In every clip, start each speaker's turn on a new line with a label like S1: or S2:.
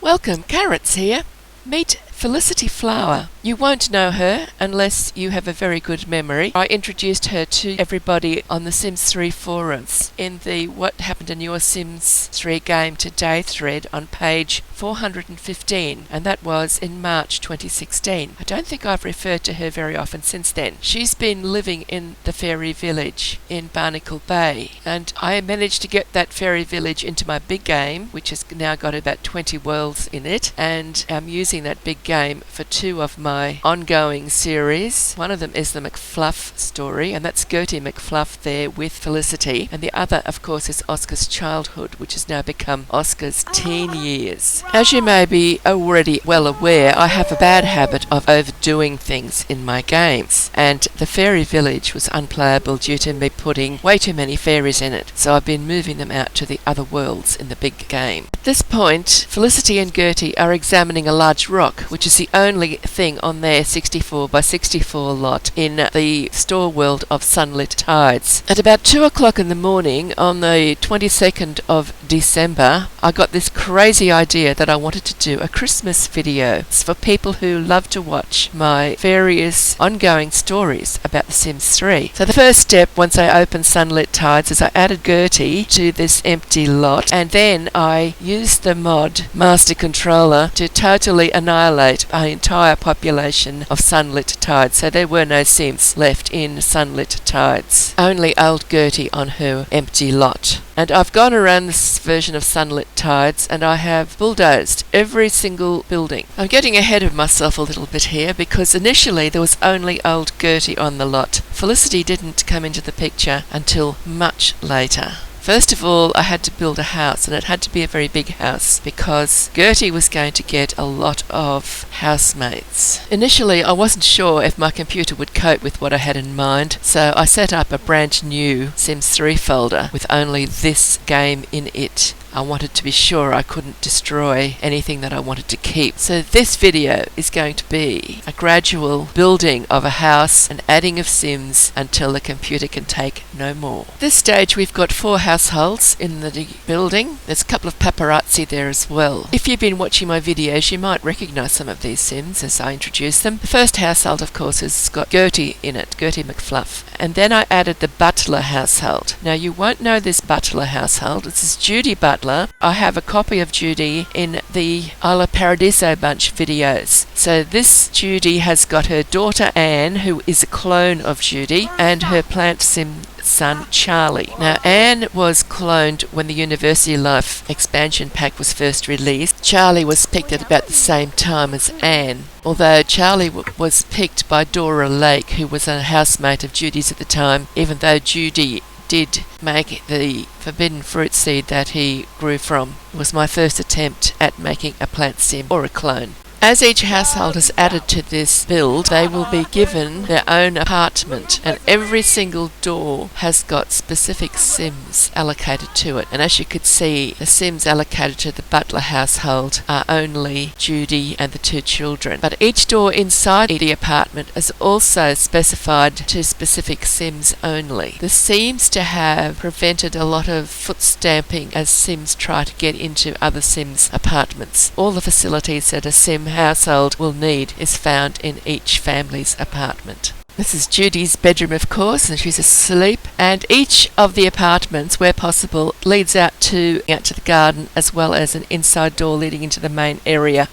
S1: Welcome, Carrots here. Meet Felicity Flower. You won't know her unless you have a very good memory. I introduced her to everybody on the Sims 3 forums in the What Happened in Your Sims 3 Game Today thread on page 415, and that was in March 2016. I don't think I've referred to her very often since then. She's been living in the fairy village in Barnacle Bay, and I managed to get that fairy village into my big game, which has now got about 20 worlds in it, and I'm using that big game for two of my ongoing series. One of them is the Mcfluff story, and that's Gertie McFluff there with Felicity, and the other of course is Oscar's childhood, which has now become Oscar's teen years. As you may be already well aware, I have a bad habit of overdoing things in my games, and the fairy village was unplayable due to me putting way too many fairies in it, so I've been moving them out to the other worlds in the big game. At this point, Felicity and Gertie are examining a large rock, which is the only thing on their 64 by 64 lot in the store world of Sunlit Tides. At about 2 o'clock in the morning on the 22nd of December, I got this crazy idea that I wanted to do a Christmas video. It's for people who love to watch my various ongoing stories about The Sims 3. So the first step, once I opened Sunlit Tides, is I added Gertie to this empty lot, and then I used the mod Master Controller to totally annihilate our entire population of Sunlit Tides, so there were no Sims left in Sunlit Tides. Only old Gertie on her empty lot. And I've gone around this version of Sunlit Tides and I have bulldozed every single building. I'm getting ahead of myself a little bit here because initially there was only old Gertie on the lot. Felicity didn't come into the picture until much later. First of all, I had to build a house, and it had to be a very big house because Gertie was going to get a lot of housemates. Initially, I wasn't sure if my computer would cope with what I had in mind, so I set up a brand new Sims 3 folder with only this game in it. I wanted to be sure I couldn't destroy anything that I wanted to keep. So this video is going to be a gradual building of a house and adding of Sims until the computer can take no more. At this stage we've got 4 households in the building. There's a couple of paparazzi there as well. If you've been watching my videos you might recognise some of these Sims as I introduce them. The first household of course has got Gertie in it, Gertie McFluff. And then I added the Butler household. Now you won't know this Butler household. This is Judy Butler. I have a copy of Judy in the Isla Paradiso Bunch videos. So this Judy has got her daughter Anne, who is a clone of Judy, and her plant sim son Charlie. Now Anne was cloned when the University Life expansion pack was first released. Charlie was picked at about the same time as Anne, although Charlie was picked by Dora Lake, who was a housemate of Judy's at the time, even though Judy did make the forbidden fruit seed that he grew from. It was my first attempt at making a plant sim or a clone. As each household is added to this build, they will be given their own apartment, and every single door has got specific Sims allocated to it. And as you could see, the Sims allocated to the Butler household are only Judy and the 2 children. But each door inside the apartment is also specified to specific Sims only. This seems to have prevented a lot of foot stamping as Sims try to get into other Sims apartments. All the facilities that a Sim household will need is found in each family's apartment. This is Judy's bedroom of course, and she's asleep, and each of the apartments where possible leads out to the garden as well as an inside door leading into the main area.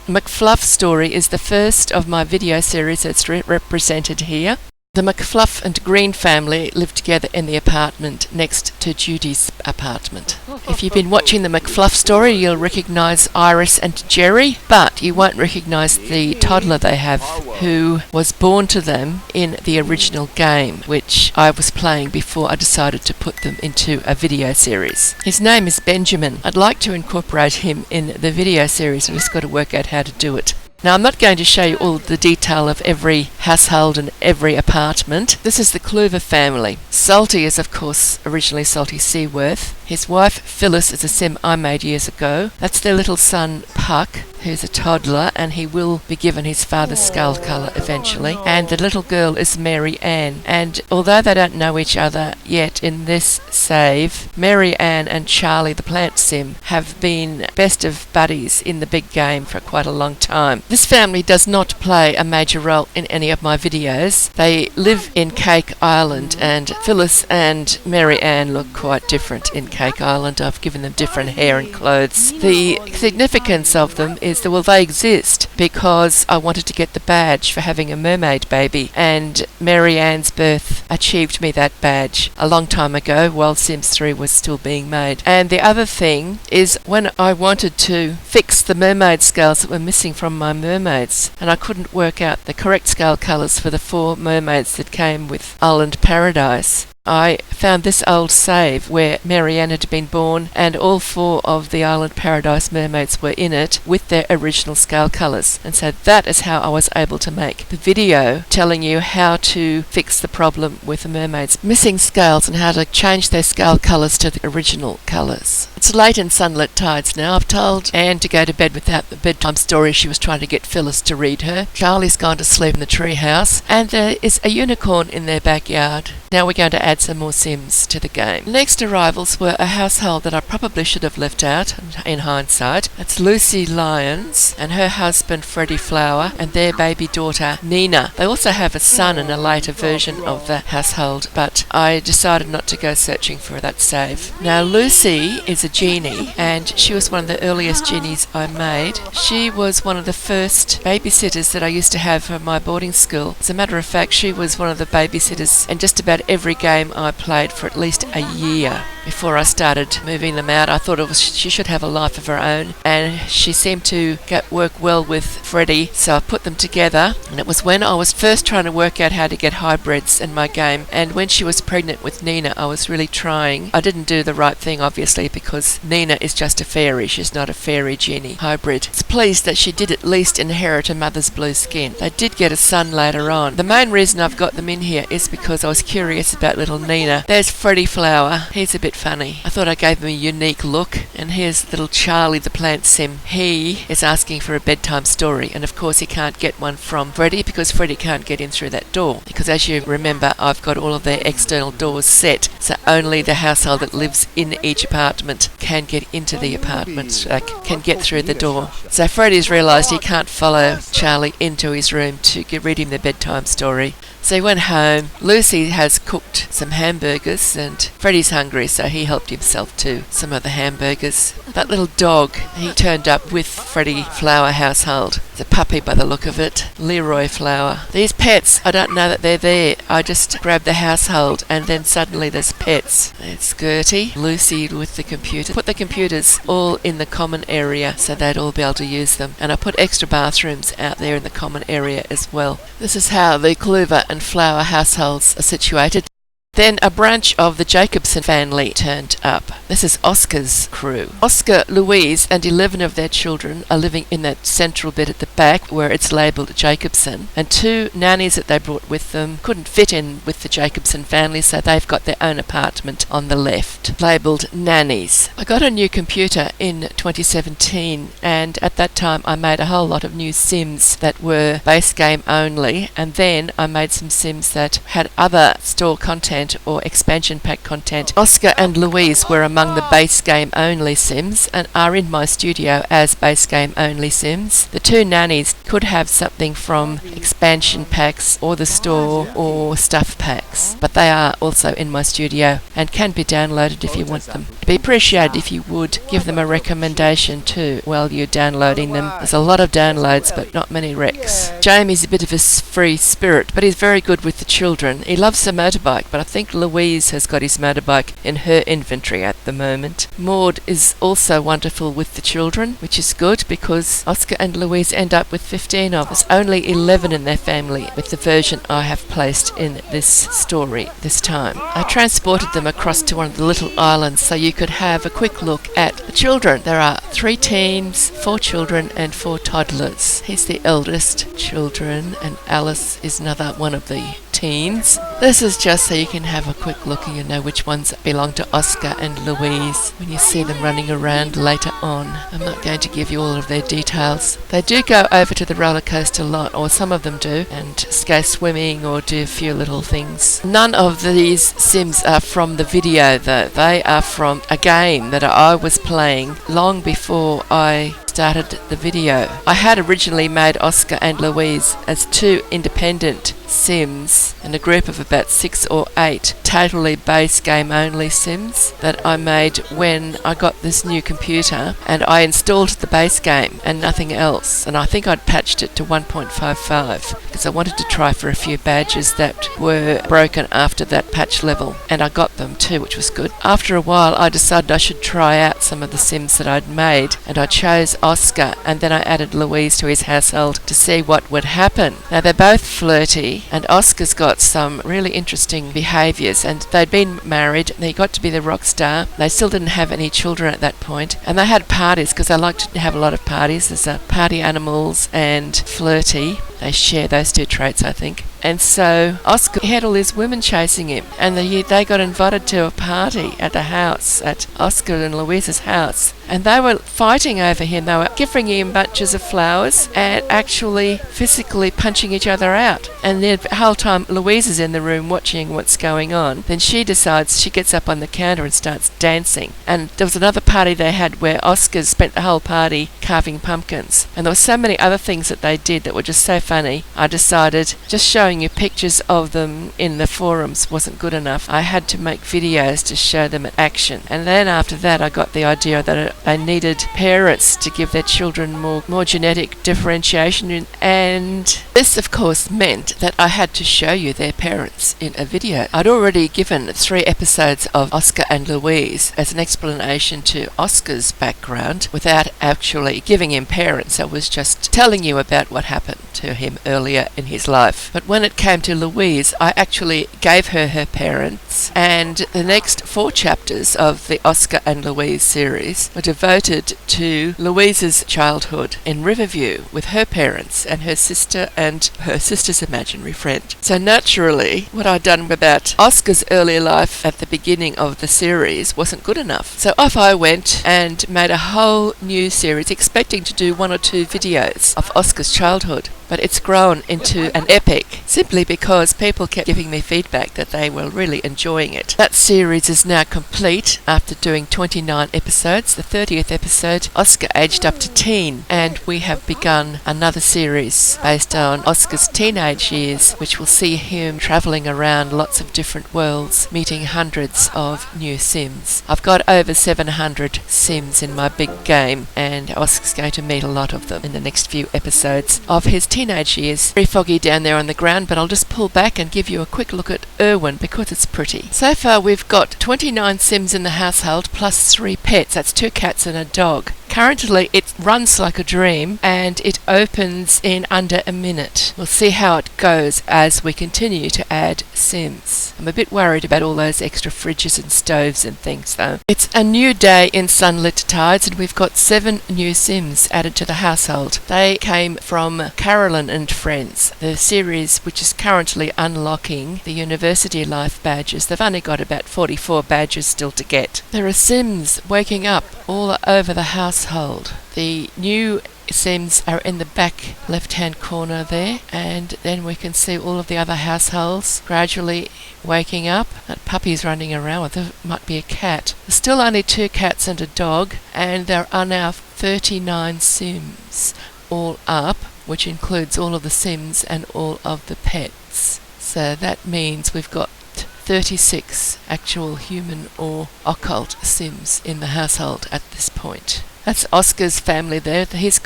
S1: Mcfluff story is the first of my video series that's represented here. The Mcfluff and Green family live together in the apartment next to Judy's apartment. If you've been watching the Mcfluff story, you'll recognise Iris and Jerry, but you won't recognise the toddler they have, who was born to them in the original game, which I was playing before I decided to put them into a video series. His name is Benjamin. I'd like to incorporate him in the video series, I've just got to work out how to do it. Now I'm not going to show you all the detail of every household and every apartment. This is the Clover family. Salty is of course originally Salty Seaworth. His wife Phyllis is a sim I made years ago. That's their little son Puck, who's a toddler, and he will be given his father's skull colour eventually. And the little girl is Mary Ann. And although they don't know each other yet in this save, Mary Ann and Charlie the plant sim have been best of buddies in the big game for quite a long time. This family does not play a major role in any of my videos. They live in Cake Island, and Phyllis and Mary Ann look quite different in Cake Island. I've given them different hair and clothes. The significance of them is that, well, they exist because I wanted to get the badge for having a mermaid baby, and Mary Ann's birth achieved me that badge a long time ago while Sims 3 was still being made. And the other thing is, when I wanted to fix the mermaid scales that were missing from my mermaids, and I couldn't work out the correct scale colours for the 4 mermaids that came with Island Paradise, I found this old save where Mary Ann had been born, and all 4 of the Island Paradise mermaids were in it with their original scale colours. And so that is how I was able to make the video telling you how to fix the problem with the mermaids missing scales and how to change their scale colours to the original colours. It's late in Sunlit Tides now. I've told Anne to go to bed without the bedtime story she was trying to get Phyllis to read her. Charlie's gone to sleep in the treehouse, and there is a unicorn in their backyard. Now we're going to add some more Sims to the game. Next arrivals were a household that I probably should have left out in hindsight. It's Lucy Lyons and her husband Freddie Flower and their baby daughter Nina. They also have a son in a later version of the household, but I decided not to go searching for that save. Now Lucy is a genie, and she was one of the earliest genies I made. She was one of the first babysitters that I used to have for my boarding school. As a matter of fact, she was one of the babysitters in just about every game I played for at least a year before I started moving them out. I thought she should have a life of her own, and she seemed to work well with Freddie, so I put them together. And it was when I was first trying to work out how to get hybrids in my game, and when she was pregnant with Nina, I was really trying. I didn't do the right thing, obviously, because Nina is just a fairy. She's not a fairy genie hybrid. It's pleased that she did at least inherit her mother's blue skin. They did get a son later on. The main reason I've got them in here is because I was curious about little Nina. There's Freddie Flower. He's a bit funny. I thought I gave him a unique look. And here's little Charlie the plant sim. He is asking for a bedtime story, and of course he can't get one from Freddie because Freddie can't get in through that door, because as you remember, I've got all of their external doors set, so only the household that lives in each apartment can get into the apartment, can get through the door. So Freddie's realised he can't follow Charlie into his room to read him the bedtime story. So he went home. Lucy has cooked some hamburgers, and Freddie's hungry, so he helped himself to some of the hamburgers. That little dog, he turned up with Freddie Flower household. It's a puppy by the look of it. Leroy Flower. These pets, I don't know that they're there. I just grabbed the household, and then suddenly there's pets. It's Gertie, Lucy with the computer. Put the computers all in the common area so they'd all be able to use them. And I put extra bathrooms out there in the common area as well. This is how the Clover and Flower households are situated. Then a branch of the Jacobson family turned up. This is Oscar's crew. Oscar, Louise, and 11 of their children are living in that central bit at the back where it's labelled Jacobson. And 2 nannies that they brought with them couldn't fit in with the Jacobson family, so they've got their own apartment on the left, labelled nannies. I got a new computer in 2017, and at that time I made a whole lot of new Sims that were base game only, and then I made some Sims that had other store content or expansion pack content. Oscar and Louise were among the base game only Sims and are in my studio as base game only Sims. The 2 nannies could have something from expansion packs or the store or stuff packs, but they are also in my studio and can be downloaded if you want them. It'd be appreciated if you would give them a recommendation too while you're downloading them. There's a lot of downloads but not many recs. Jaime's a bit of a free spirit, but he's very good with the children. He loves the motorbike, but I think Louise has got his motorbike in her inventory at the moment. Maud is also wonderful with the children, which is good because Oscar and Louise end up with 15 of us. Only 11 in their family with the version I have placed in this story this time. I transported them across to one of the little islands so you could have a quick look at the children. There are 3 teens, 4 children and 4 toddlers. He's the eldest children, and Alice is another one of the teens. This is just so you can have a quick look and you know which ones belong to Oscar and Louise when you see them running around later on. I'm not going to give you all of their details. They do go over to the Rollercoaster Lot, or some of them do, and go swimming or do a few little things. None of these Sims are from the video though. They are from a game that I was playing long before I started the video. I had originally made Oscar and Louise as two independent Sims in a group of about 6 or 8 totally base game only Sims that I made when I got this new computer, and I installed the base game and nothing else, and I think I'd patched it to 1.55 because I wanted to try for a few badges that were broken after that patch level, and I got them too, which was good. After a while I decided I should try out some of the Sims that I'd made, and I chose Oscar, and then I added Louise to his household to see what would happen. Now they're both flirty, and Oscar's got some really interesting behaviours, and they'd been married, they got to be the rock star, they still didn't have any children at that point, and they had parties because they like to have a lot of parties. There's party animals and flirty. They share those two traits, I think. And so Oscar, he had all these women chasing him, and they got invited to a party at the house, at Oscar and Louise's house, and they were fighting over him. They were giving him bunches of flowers and actually physically punching each other out. And the whole time Louise is in the room watching what's going on, then she decides, she gets up on the counter and starts dancing. And there was another party they had where Oscar spent the whole party carving pumpkins, and there were so many other things that they did that were just so funny. I decided just showing you pictures of them in the forums wasn't good enough. I had to make videos to show them in action. And then after that I got the idea that they needed parents to give their children more genetic differentiation, and this of course meant that I had to show you their parents in a video. I'd already given 3 episodes of Oscar and Louise as an explanation to Oscar's background without actually giving him parents. I was just telling you about what happened to him earlier in his life. But when it came to Louise, I actually gave her parents, and the next 4 chapters of the Oscar and Louise series were devoted to Louise's childhood in Riverview with her parents and her sister and her sister's imaginary friend. So naturally, what I'd done about Oscar's early life at the beginning of the series wasn't good enough. So off I went and made a whole new series, expecting to do 1 or 2 videos of Oscar's childhood. But it's grown into an epic, simply because people kept giving me feedback that they were really enjoying it. That series is now complete after doing 29 episodes. The 30th episode, Oscar aged up to teen, and we have begun another series based on Oscar's teenage years, which will see him travelling around lots of different worlds, meeting hundreds of new Sims. I've got over 700 Sims in my big game, and Oscar's going to meet a lot of them in the next few episodes of his teenage years. Very foggy down there on the ground, but I'll just pull back and give you a quick look at Irwin because it's pretty. So far we've got 29 Sims in the household plus 3 pets. That's 2 cats and a dog. Currently it runs like a dream and it opens in under a minute. We'll see how it goes as we continue to add Sims. I'm a bit worried about all those extra fridges and stoves and things though. It's a new day in Sunlit Tides, and we've got 7 new Sims added to the household. They came from Carolyn and Friends, the series which is currently unlocking the University Life badges. They've only got about 44 badges still to get. There are Sims waking up all over the household. The new Sims are in the back left hand corner there, and then we can see all of the other households gradually waking up. That puppy's running around, there might be a cat. There's still only 2 cats and a dog, and there are now 39 Sims all up, which includes all of the Sims and all of the pets. So that means we've got 36 actual human or occult Sims in the household at this point. That's Oscar's family there. There's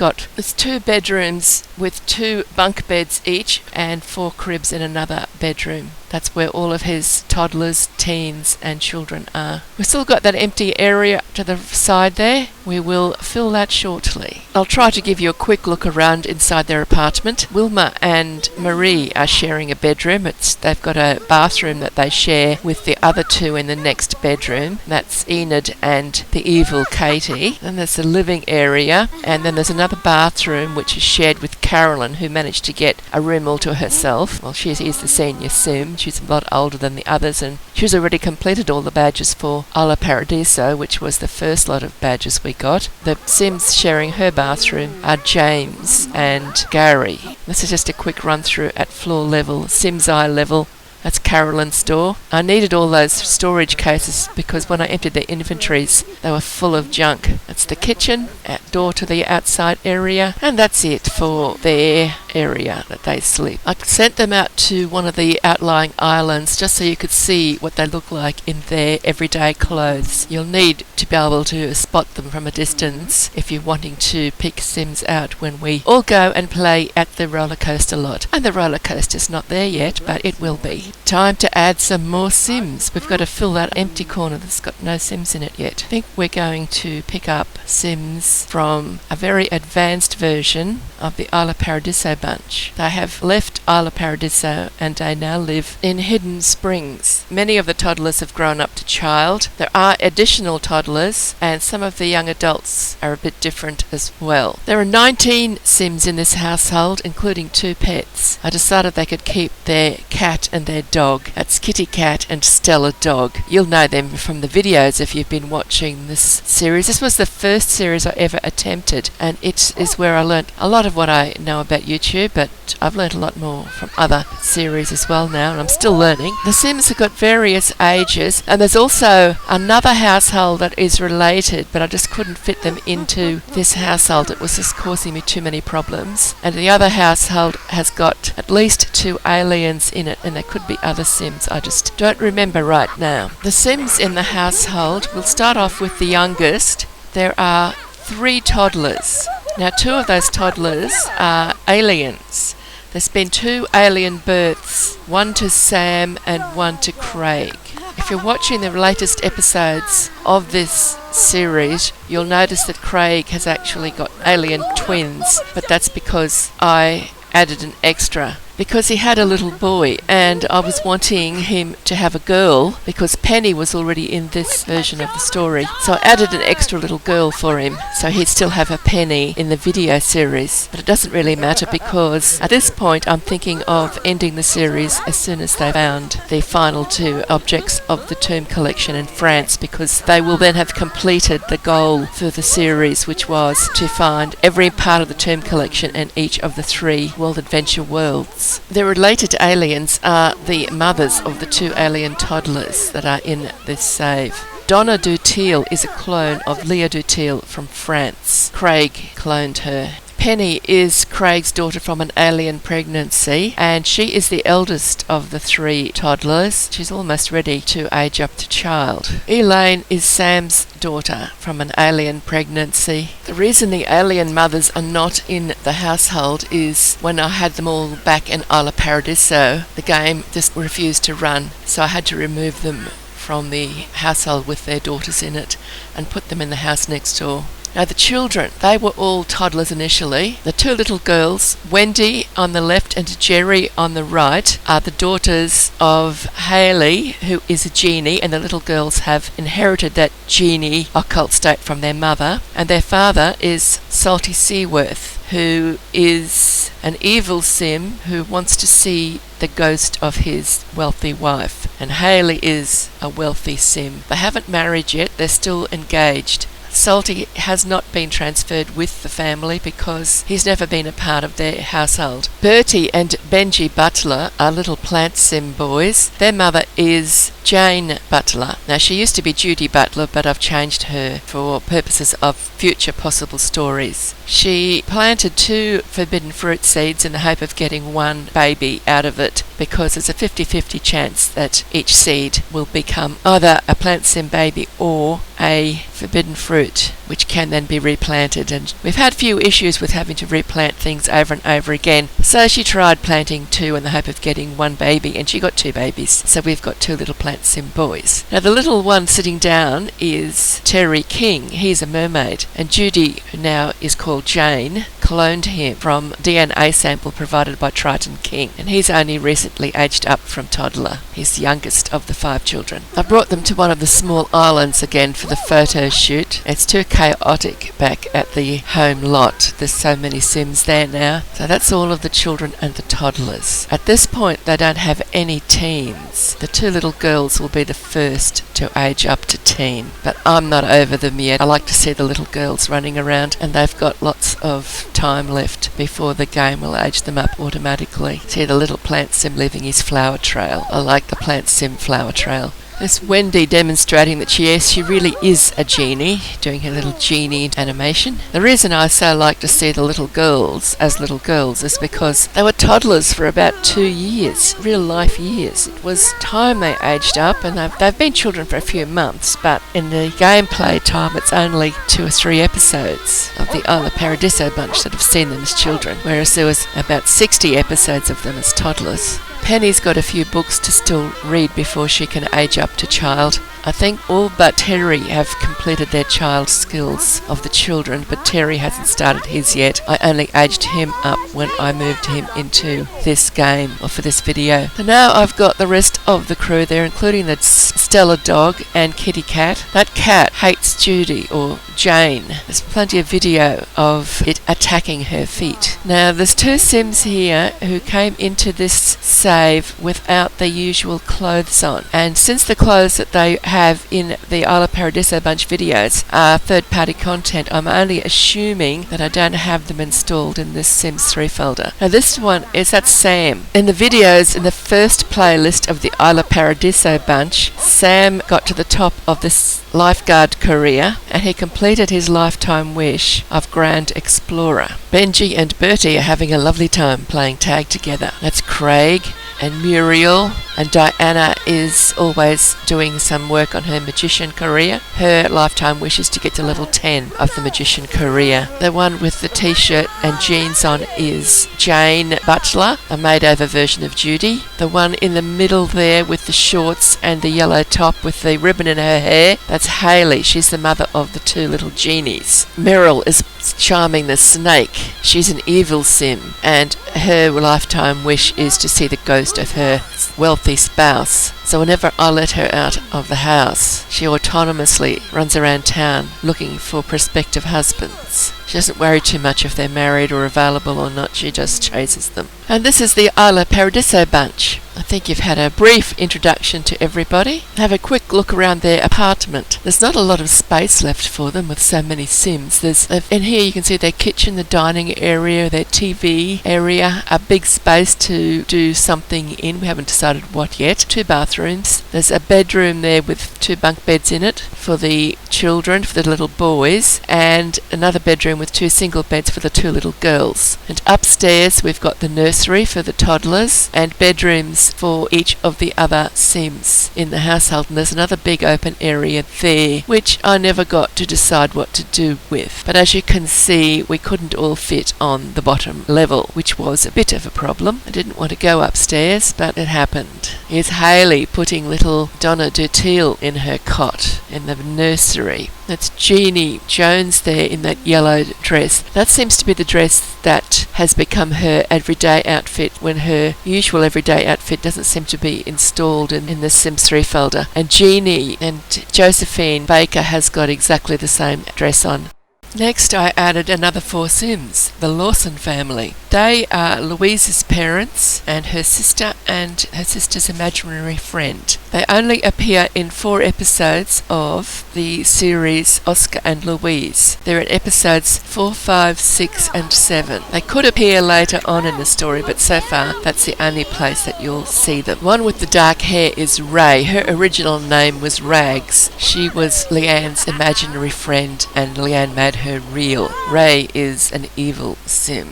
S1: 2 bedrooms with 2 bunk beds each and 4 cribs in another bedroom. That's where all of his toddlers, teens and children are. We've still got that empty area to the side there. We will fill that shortly. I'll try to give you a quick look around inside their apartment. Wilma and Marie are sharing a bedroom. They've got a bathroom that they share with the other 2 in the next bedroom. That's Enid and the evil Katie. Then there's the living area, and then there's another bathroom which is shared with Carolyn, who managed to get a room all to herself. Well, she is the senior sim. She's a lot older than the others, and she's already completed all the badges for Isla Paradiso, which was the first lot of badges we got. The sims sharing her bathroom are James and Gary. This is just a quick run through at floor level, Sims eye level. That's Carolyn's door. I needed all those storage cases because when I emptied their inventories, they were full of junk. That's the kitchen, door to the outside area, and that's it for their area that they sleep. I sent them out to one of the outlying islands just so you could see what they look like in their everyday clothes. You'll need to be able to spot them from a distance if you're wanting to pick Sims out when we all go and play at the Rollercoaster Lot. And the roller coaster's not there yet, but it will be. Time to add some more Sims. We've got to fill that empty corner that's got no Sims in it yet. I think we're going to pick up Sims from a very advanced version of the Isla Paradiso bunch. They have left Isla Paradiso and they now live in Hidden Springs. Many of the toddlers have grown up to child. There are additional toddlers and some of the young adults are a bit different as well. There are 19 Sims in this household, including 2 pets. I decided they could keep their cat and their dog. That's Kitty Cat and Stella Dog. You'll know them from the videos if you've been watching this series. This was the first series I ever attempted, and it is where I learnt a lot of what I know about YouTube, but I've learnt a lot more from other series as well now, and I'm still learning. The Sims have got various ages, and there's also another household that is related, but I just couldn't fit them into this household. It was just causing me too many problems. And the other household has got at least 2 aliens in it, and there could be other Sims. I just don't remember right now. The Sims in the household, we'll start off with the youngest. There are 3 toddlers. Now 2 of those toddlers are aliens. There's been 2 alien births, one to Sam and one to Craig. If you're watching the latest episodes of this series, you'll notice that Craig has actually got alien twins, but that's because I added an extra. Because he had a little boy and I was wanting him to have a girl because Penny was already in this version of the story. So I added an extra little girl for him so he'd still have a Penny in the video series. But it doesn't really matter because at this point I'm thinking of ending the series as soon as they found the final 2 objects of the tomb collection in France, because they will then have completed the goal for the series, which was to find every part of the tomb collection in each of the 3 World Adventure worlds. The related aliens are the mothers of the 2 alien toddlers that are in this save. Donna Dutil is a clone of Leah Dutil from France. Craig cloned her. Penny is Craig's daughter from an alien pregnancy, and she is the eldest of the 3 toddlers. She's almost ready to age up to child. Elaine is Sam's daughter from an alien pregnancy. The reason the alien mothers are not in the household is when I had them all back in Isla Paradiso, the game just refused to run, so I had to remove them from the household with their daughters in it and put them in the house next door. Now the children, they were all toddlers initially. The 2 little girls, Wendy on the left and Jerry on the right, are the daughters of Hayley, who is a genie, and the little girls have inherited that genie occult state from their mother. And their father is Salty Seaworth, who is an evil sim who wants to see the ghost of his wealthy wife. And Hayley is a wealthy sim. They haven't married yet, they're still engaged. Salty has not been transferred with the family because he's never been a part of their household. Bertie and Benji Butler are little plant sim boys. Their mother is Jane Butler. Now she used to be Judy Butler, but I've changed her for purposes of future possible stories. She planted 2 forbidden fruit seeds in the hope of getting 1 baby out of it, because there's a 50-50 chance that each seed will become either a plant sim baby or a forbidden fruit, which can then be replanted. And we've had few issues with having to replant things over and over again, so she tried planting 2 in the hope of getting 1 baby, and she got 2 babies, so we've got 2 little plant sim boys. Now the little one sitting down is Terry King. He's a mermaid, and Judy, who now is called Jane, cloned him from DNA sample provided by Triton King, and he's only recently aged up from toddler. He's the youngest of the 5 children. I brought them to one of the small islands again for the photo shoot. It's too chaotic back at the home lot. There's so many Sims there now. So that's all of the children and the toddlers. At this point, they don't have any teens. The 2 little girls will be the first to age up to teen, but I'm not over them yet. I like to see the little girls running around, and they've got lots of time left before the game will age them up automatically. See the little plant sim leaving his flower trail. I like the plant sim flower trail. There's Wendy demonstrating that she really is a genie, doing her little genie animation. The reason I so like to see the little girls as little girls is because they were toddlers for about 2 years, real life years. It was time they aged up, and they've been children for a few months, but in the gameplay time it's only 2 or 3 episodes of the Isla Paradiso bunch that have seen them as children, whereas there was about 60 episodes of them as toddlers. Penny's got a few books to still read before she can age up to child. I think all but Terry have completed their child skills of the children, but Terry hasn't started his yet. I only aged him up when I moved him into this game, or for this video. So now I've got the rest of the crew there, including the Stella dog and Kitty Cat. That cat hates Judy, or Jane. There's plenty of video of it attacking her feet. Now there's 2 Sims here who came into this save without their usual clothes on, and since the clothes that they have in the Isla Paradiso bunch videos are third-party content, I'm only assuming that I don't have them installed in this Sims 3 folder. Now this one that's Sam. In the videos in the first playlist of the Isla Paradiso bunch, Sam got to the top of this lifeguard career, and he completed his lifetime wish of Grand Explorer. Benji and Bertie are having a lovely time playing tag together. That's Craig and Muriel, and Diana is always doing some work on her magician career. Her lifetime wish is to get to level 10 of the magician career. The one with the t-shirt and jeans on is Jane Butler, a made-over version of Judy. The one in the middle there with the shorts and the yellow top with the ribbon in her hair, that's Hayley. She's the mother of the 2 little genies. Meryl is charming the snake. She's an evil sim, and her lifetime wish is to see the ghost of her wealthy spouse. So whenever I let her out of the house, she autonomously runs around town looking for prospective husbands. She doesn't worry too much if they're married or available or not, she just chases them. And this is the Isla Paradiso bunch. I think you've had a brief introduction to everybody. Have a quick look around their apartment. There's not a lot of space left for them with so many Sims. In here you can see their kitchen, the dining area, their TV area, a big space to do something in. We haven't decided what yet. 2 bathrooms. There's a bedroom there with 2 bunk beds in it for the children, for the little boys, and another bedroom with 2 single beds for the 2 little girls. And upstairs we've got the nursery for the toddlers and bedrooms for each of the other Sims in the household. And there's another big open area there, which I never got to decide what to do with. But as you can see, we couldn't all fit on the bottom level, which was a bit of a problem. I didn't want to go upstairs, but it happened. Here's Hayley putting little Donna Dutil in her cot in the nursery. That's Jeannie Jones there in that yellow dress. That seems to be the dress that has become her everyday outfit when her usual everyday outfit doesn't seem to be installed in the Sims 3 folder. And Jeannie and Josephine Baker has got exactly the same dress on. Next I added another 4 Sims, the Lawson family. They are Louise's parents and her sister's imaginary friend. They only appear in 4 episodes of the series Oscar and Louise. They're in episodes 4, 5, 6 and 7. They could appear later on in the story, but so far that's the only place that you'll see them. One with the dark hair is Ray. Her original name was Rags. She was Leanne's imaginary friend and Leanne made her real. Ray is an evil sim.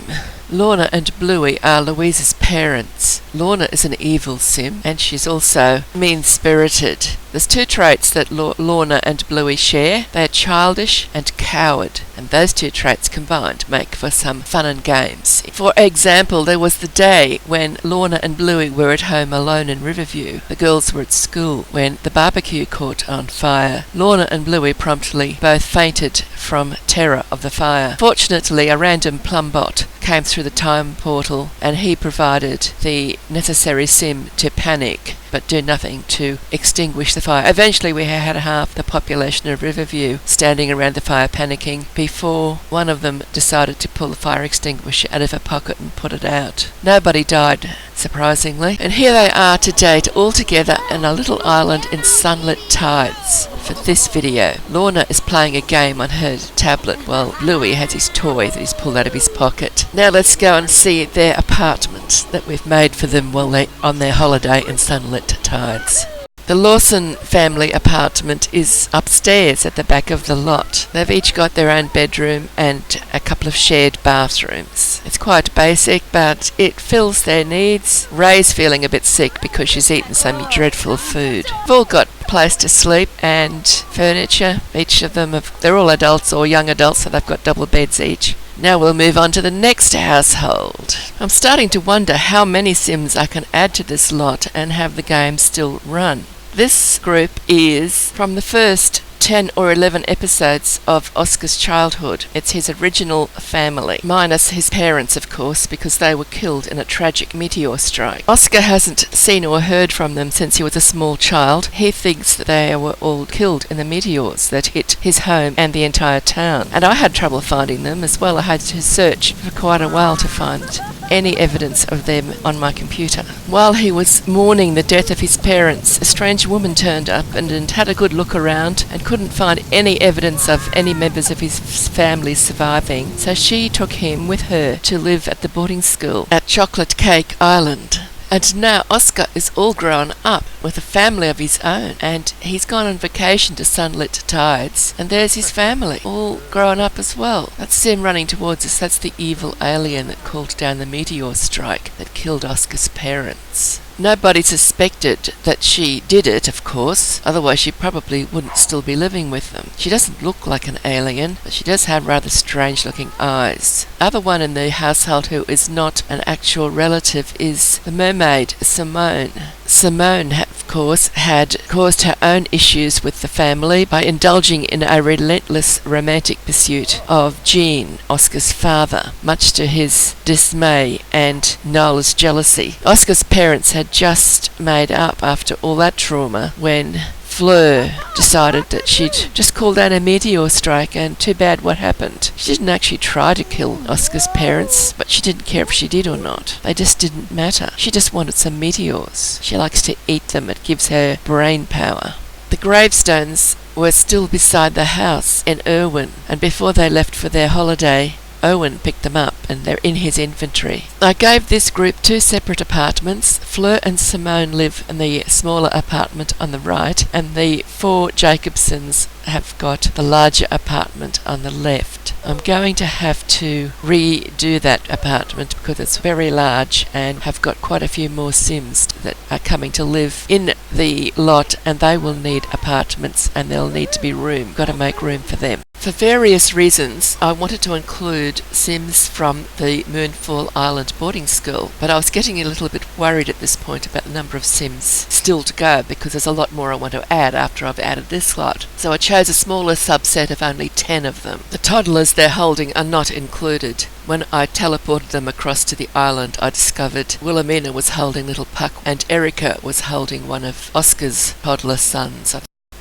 S1: Lorna and Bluey are Louise's parents. Lorna is an evil sim, and she's also mean-spirited. There's two traits that Lorna and Bluey share. They are childish and coward, and those two traits combined make for some fun and games. For example, there was the day when Lorna and Bluey were at home alone in Riverview. The girls were at school when the barbecue caught on fire. Lorna and Bluey promptly both fainted from terror of the fire. Fortunately, a random plumbot came through the time portal, and he provided the necessary sim to panic but do nothing to extinguish the fire. Eventually we had half the population of Riverview standing around the fire panicking before one of them decided to pull the fire extinguisher out of her pocket and put it out. Nobody died, surprisingly. And here they are to date, all together in a little island in Sunlit Tides. For this video, Lorna is playing a game on her tablet while Bluey has his toy that he's pulled out of his pocket. Now let's go and see their apartment that we've made for them while they're on their holiday in Sunlit Tides. The Lawson family apartment is upstairs at the back of the lot. They've each got their own bedroom and a couple of shared bathrooms. It's quite basic, but it fills their needs. Ray's feeling a bit sick because she's eaten some dreadful food. They've all got a place to sleep and furniture. Each of them, they're all adults or young adults, so they've got double beds each. Now we'll move on to the next household. I'm starting to wonder how many Sims I can add to this lot and have the game still run. This group is from the first 10 or 11 episodes of Oscar's childhood. It's his original family, minus his parents, of course, because they were killed in a tragic meteor strike. Oscar hasn't seen or heard from them since he was a small child. He thinks that they were all killed in the meteors that hit his home and the entire town. And I had trouble finding them as well. I had to search for quite a while to find any evidence of them on my computer. While he was mourning the death of his parents, a strange woman turned up and had a good look around and couldn't find any evidence of any members of his family surviving, so she took him with her to live at the boarding school at Chocolate Cake Island. And now Oscar is all grown up with a family of his own, and he's gone on vacation to Sunlit Tides, and there's his family, all grown up as well. That's him running towards us. That's the evil alien that called down the meteor strike that killed Oscar's parents. Nobody suspected that she did it, of course, otherwise she probably wouldn't still be living with them. She doesn't look like an alien, but she does have rather strange-looking eyes. Other one in the household who is not an actual relative is the mermaid, Simone. Simone, of course, had caused her own issues with the family by indulging in a relentless romantic pursuit of Gene, Oscar's father, much to his dismay and Nola's jealousy. Oscar's parents had just made up after all that trauma when Fleur decided that she'd just call down a meteor strike, and too bad what happened. She didn't actually try to kill Oscar's parents, but she didn't care if she did or not. They just didn't matter. She just wanted some meteors. She likes to eat them. It gives her brain power. The gravestones were still beside the house in Irwin, and before they left for their holiday, Owen picked them up and they're in his inventory. I gave this group two separate apartments. Fleur and Simone live in the smaller apartment on the right, and the four Jacobsons have got the larger apartment on the left. I'm going to have to redo that apartment because it's very large and have got quite a few more Sims that are coming to live in the lot, and they will need apartments and there'll need to be room. Got to make room for them. For various reasons, I wanted to include Sims from the Moonfall Island boarding school, but I was getting a little bit worried at this point about the number of Sims still to go because there's a lot more I want to add after I've added this lot. So I chose a smaller subset of only 10 of them. The toddlers they're holding are not included. When I teleported them across to the island, I discovered Wilhelmina was holding little Puck and Erica was holding one of Oscar's toddler sons.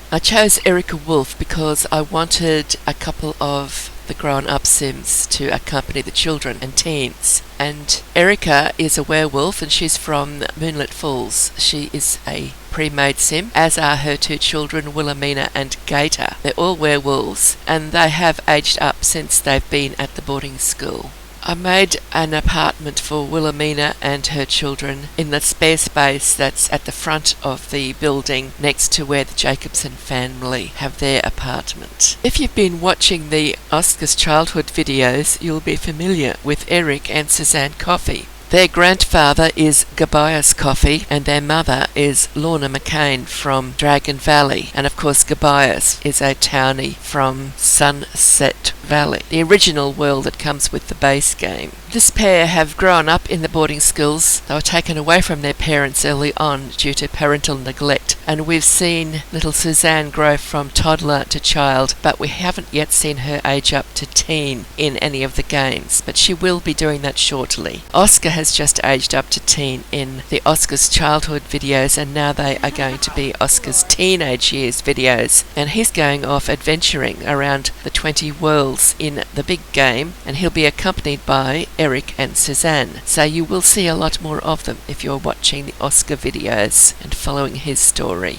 S1: I chose Erica Wolf because I wanted a couple of the grown-up Sims to accompany the children and teens. And Erica is a werewolf and she's from Moonlit Falls. She is a pre-made Sim, as are her two children, Wilhelmina and Gator. They're all werewolves and they have aged up since they've been at the boarding school. I made an apartment for Wilhelmina and her children in the spare space that's at the front of the building next to where the Jacobson family have their apartment. If you've been watching the Oscar's childhood videos, you'll be familiar with Eric and Suzanne Coffey. Their grandfather is Gabias Coffee, and their mother is Lorna McCain from Dragon Valley. And of course, Gabias is a townie from Sunset Valley, the original world that comes with the base game. This pair have grown up in the boarding schools. They were taken away from their parents early on due to parental neglect, and we've seen little Suzanne grow from toddler to child, but we haven't yet seen her age up to teen in any of the games, but she will be doing that shortly. Oscar has just aged up to teen in the Oscar's childhood videos, and now they are going to be Oscar's teenage years videos, and he's going off adventuring around the 20 worlds in the big game, and he'll be accompanied by Eric and Suzanne. So you will see a lot more of them if you're watching the Oscar videos and following his story.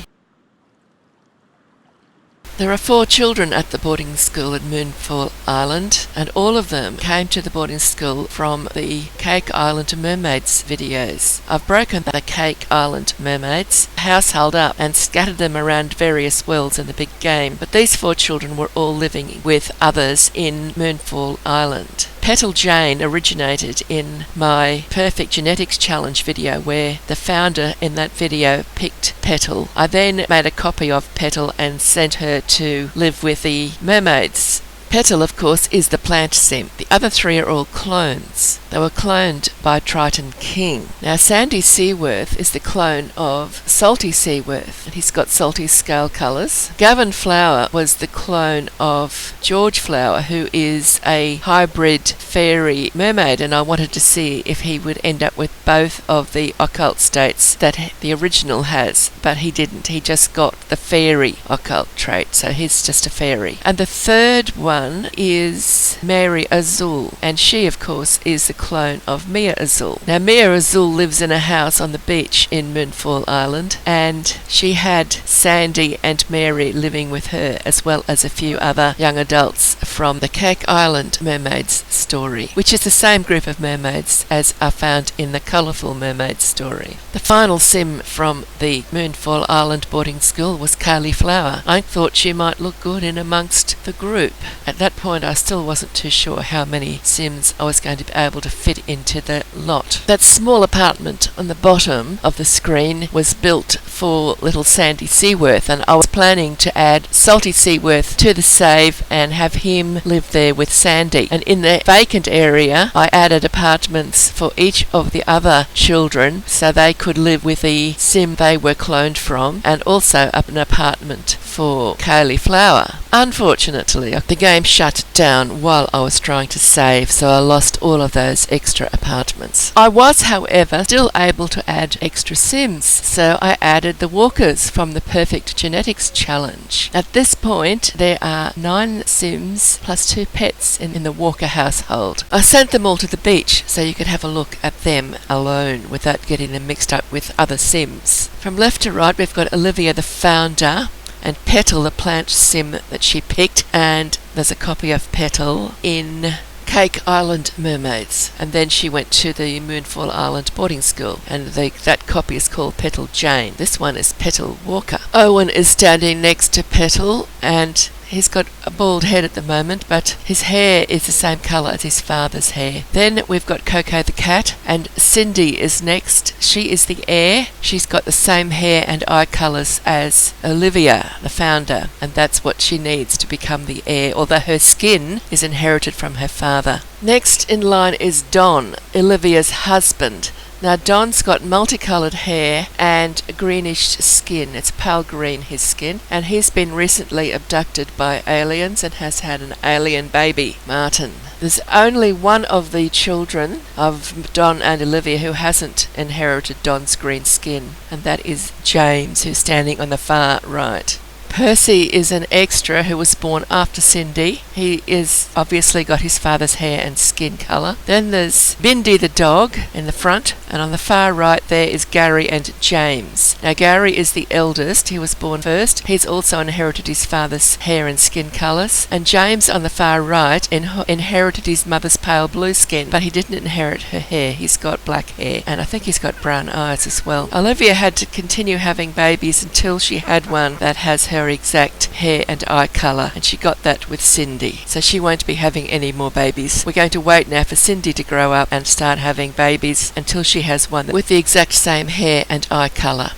S1: There are 4 children at the boarding school at Moonfall Island, and all of them came to the boarding school from the Cake Island Mermaids videos. I've broken the Cake Island Mermaids household up and scattered them around various worlds in the big game, but these 4 children were all living with others in Moonfall Island. Petal Jane originated in my Perfect Genetics Challenge video, where the founder in that video picked Petal. I then made a copy of Petal and sent her to live with the mermaids. Petal, of course, is the plant sim. The other 3 are all clones. They were cloned by Triton King. Now, Sandy Seaworth is the clone of Salty Seaworth, and he's got salty scale colours. Gavin Flower was the clone of George Flower, who is a hybrid fairy mermaid, and I wanted to see if he would end up with both of the occult states that the original has, but he didn't. He just got the fairy occult trait, so he's just a fairy. And the third one is Mary Azul, and she, of course, is the clone of Mia Azul. Now, Mia Azul lives in a house on the beach in Moonfall Island, and she had Sandy and Mary living with her, as well as a few other young adults from the Cake Island Mermaids story, which is the same group of mermaids as are found in the Colourful Mermaids story. The final sim from the Moonfall Island boarding school was Cauliflower. I thought she might look good in amongst the group. At that point, I still wasn't too sure how many sims I was going to be able to fit into the lot. That small apartment on the bottom of the screen was built for little Sandy Seaworth, and I was planning to add Salty Seaworth to the save and have him live there with Sandy. And in the vacant area, I added apartments for each of the other children so they could live with the sim they were cloned from, and also an apartment for Cauliflower. Unfortunately, the game shut down while I was trying to save, so I lost all of those extra apartments. I was, however, still able to add extra sims, so I added the walkers from the Perfect Genetics Challenge. At this point, there are 9 sims plus 2 pets in the Walker household. I sent them all to the beach so you could have a look at them alone without getting them mixed up with other sims. From left to right, we've got Olivia the founder, and Petal, the plant sim that she picked, and there's a copy of Petal in Cake Island Mermaids, and then she went to the Moonfall Island boarding school, and that copy is called Petal Jane. This one is Petal Walker. Owen is standing next to Petal, and he's got a bald head at the moment, but his hair is the same colour as his father's hair. Then we've got Coco the cat, and Cindy is next. She is the heir. She's got the same hair and eye colours as Olivia, the founder, and that's what she needs to become the heir, although her skin is inherited from her father. Next in line is Don, Olivia's husband. Now, Don's got multicoloured hair and greenish skin. It's pale green, his skin, and he's been recently abducted by aliens and has had an alien baby, Martin. There's only one of the children of Don and Olivia who hasn't inherited Don's green skin, and that is James, who's standing on the far right. Percy is an extra who was born after Cindy. He is obviously got his father's hair and skin colour. Then there's Bindi the dog in the front, and on the far right there is Gary and James. Now, Gary is the eldest. He was born first. He's also inherited his father's hair and skin colours. And James on the far right inherited his mother's pale blue skin, but he didn't inherit her hair. He's got black hair, and I think he's got brown eyes as well. Olivia had to continue having babies until she had one that has her her exact hair and eye colour, and she got that with Cindy. So she won't be having any more babies. We're going to wait now for Cindy to grow up and start having babies until she has one with the exact same hair and eye colour.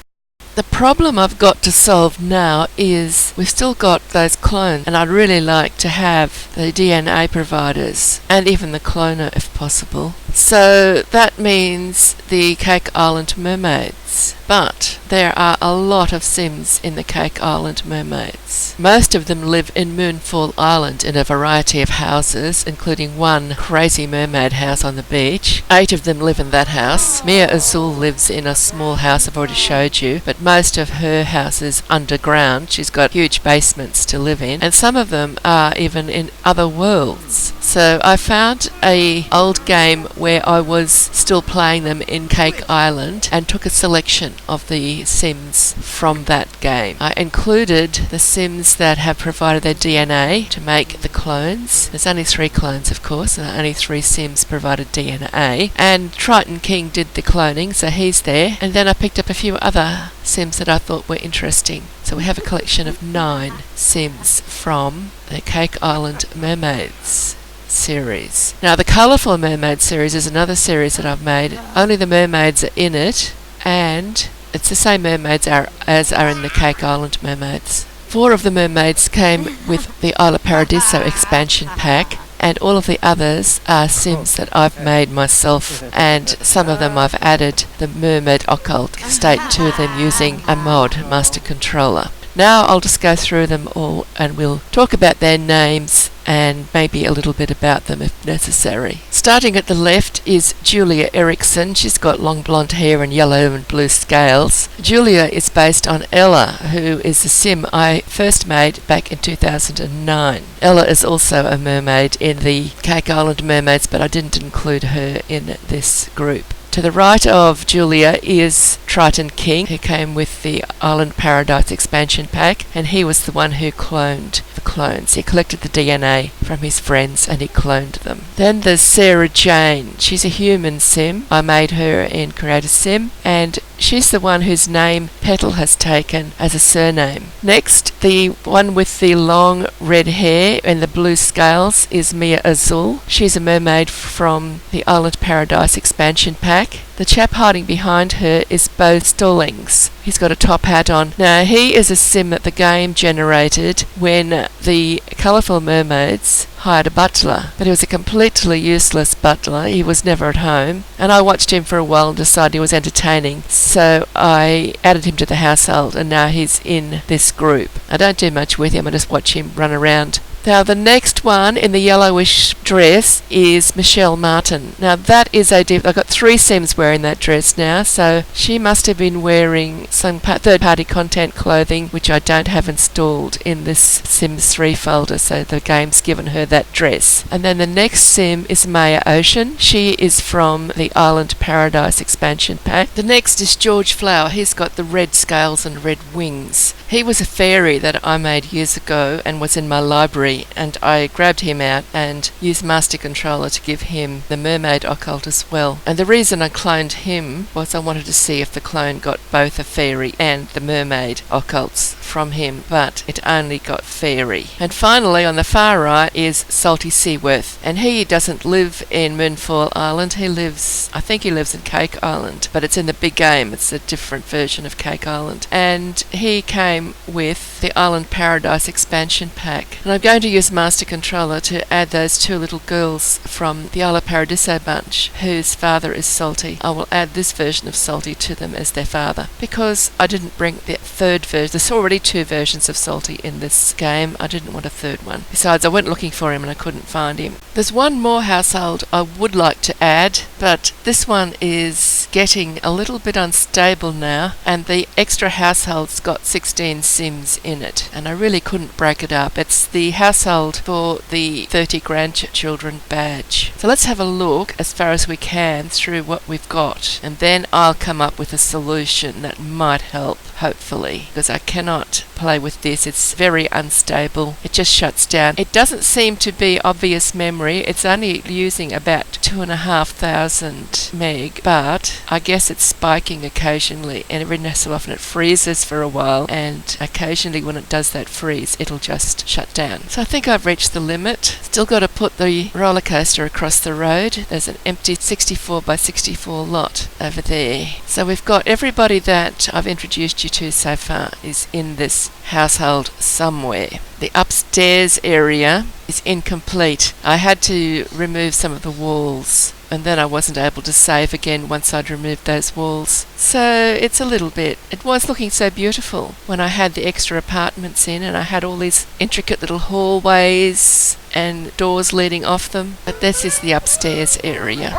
S1: The problem I've got to solve now is we've still got those clones, and I'd really like to have the DNA providers and even the cloner if possible. So that means the Cake Island Mermaids. But there are a lot of Sims in the Cake Island Mermaids. Most of them live in Moonfall Island in a variety of houses, including one crazy mermaid house on the beach. 8 of them live in that house. Mia Azul lives in a small house I've already showed you, but most of her house is underground. She's got huge basements to live in, and some of them are even in other worlds. So I found an old game where I was still playing them in Cake Island and took a selection of the Sims from that game. I included the Sims that have provided their DNA to make the clones. There's only 3 clones, of course, and only 3 Sims provided DNA. And Triton King did the cloning, so he's there. And then I picked up a few other Sims that I thought were interesting. So we have a collection of 9 Sims from the Cake Island Mermaids series. Now the Colourful Mermaids series is another series that I've made. Only the mermaids are in it, and it's the same mermaids as are in the Cake Island Mermaids. 4 of the mermaids came with the Isla Paradiso expansion pack, and all of the others are Sims that I've made myself, and some of them I've added the Mermaid Occult state to them using a mod, Master Controller. Now I'll just go through them all and we'll talk about their names and maybe a little bit about them if necessary. Starting at the left is Julia Erickson. She's got long blonde hair and yellow and blue scales. Julia is based on Ella, who is a Sim I first made back in 2009. Ella is also a mermaid in the Cake Island Mermaids, but I didn't include her in this group. To the right of Julia is Triton King, who came with the Island Paradise expansion pack, and he was the one who cloned the clones. He collected the DNA from his friends and he cloned them. Then there's Sarah Jane. She's a human Sim. I made her in Create a Sim, and she's the one whose name Petal has taken as a surname. Next, the one with the long red hair and the blue scales is Mia Azul. She's a mermaid from the Island Paradise expansion pack. The chap hiding behind her is Bo Stallings. He's got a top hat on. Now, he is a Sim that the game generated when the Colourful Mermaids hired a butler, but he was a completely useless butler. He was never at home, and I watched him for a while and decided he was entertaining, so I added him to the household, and now he's in this group. I don't do much with him, I just watch him run around. Now the next one in the yellowish dress is Michelle Martin. Now that is I've got 3 Sims wearing that dress now, so she must have been wearing some third-party content clothing which I don't have installed in this Sims 3 folder, so the game's given her that dress. And then the next Sim is Maya Ocean. She is from the Island Paradise expansion pack. The next is George Flower. He's got the red scales and red wings. He was a fairy that I made years ago and was in my library, and I grabbed him out and used Master Controller to give him the Mermaid Occult as well. And the reason I cloned him was I wanted to see if the clone got both a fairy and the Mermaid Occults from him, but it only got fairy. And finally, on the far right is Salty Seaworth, and he doesn't live in Moonfall Island. I think he lives in Cake Island, but it's in the big game. It's a different version of Cake Island. And he came with the Island Paradise expansion pack. And I'm going to use Master Controller to add those 2 little girls from the Isla Paradiso bunch, whose father is Salty. I will add this version of Salty to them as their father, because I didn't bring the 3rd version. There's already 2 versions of Salty in this game. I didn't want a 3rd one. Besides, I went looking for him and I couldn't find him. There's one more household I would like to add, but this one is getting a little bit unstable now, and the extra household's got 16 Sims in it, and I really couldn't break it up. It's the household for the 30 grandchildren badge. So let's have a look as far as we can through what we've got, and then I'll come up with a solution that might help, hopefully, because I cannot play with this. It's very unstable. It just shuts down. It doesn't seem to be obvious memory. It's only using about 2,500 meg, but I guess it's spiking occasionally, and every so often it freezes for a while, and occasionally when it does that freeze, it'll just shut down. So I think I've reached the limit. Still got to put the roller coaster across the road. There's an empty 64 by 64 lot over there. So we've got everybody that I've introduced you to so far is in this household somewhere. The upstairs area is incomplete. I had to remove some of the walls, and then I wasn't able to save again once I'd removed those walls. So it's a little bit, it was looking so beautiful when I had the extra apartments in, and I had all these intricate little hallways and doors leading off them. But this is the upstairs area.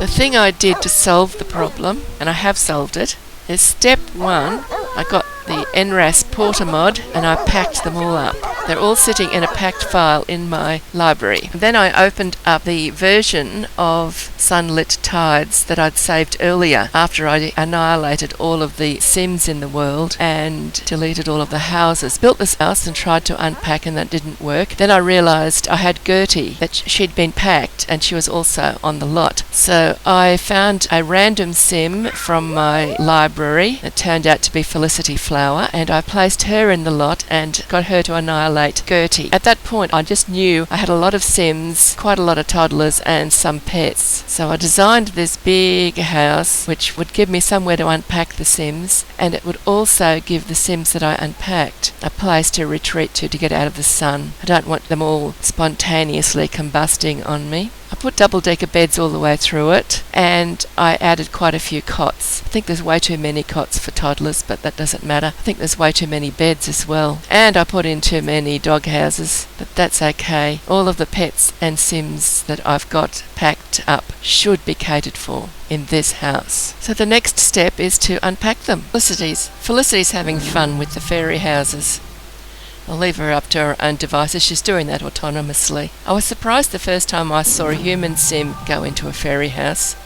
S1: The thing I did to solve the problem, and I have solved it, is step one, I got the NRAS Porter mod and I packed them all up. They're all sitting in a packed file in my library. Then I opened up the version of Sunlit Tides that I'd saved earlier after I annihilated all of the Sims in the world and deleted all of the houses. Built this house and tried to unpack, and that didn't work. Then I realised I had Gertie, that she'd been packed and she was also on the lot. So I found a random Sim from my library. It turned out to be Felicity Flower, and I placed her in the lot and got her to annihilate Gertie. At that point I just knew I had a lot of Sims, quite a lot of toddlers and some pets. So I designed this big house which would give me somewhere to unpack the Sims, and it would also give the Sims that I unpacked a place to retreat to get out of the sun. I don't want them all spontaneously combusting on me. I put double-decker beds all the way through it, and I added quite a few cots. I think there's way too many cots for toddlers, but that doesn't matter. I think there's way too many beds as well. And I put in too many dog houses, but that's okay. All of the pets and Sims that I've got packed up should be catered for in this house. So the next step is to unpack them. Felicity's having fun with the fairy houses. I'll leave her up to her own devices. She's doing that autonomously. I was surprised the first time I saw a human Sim go into a fairy house.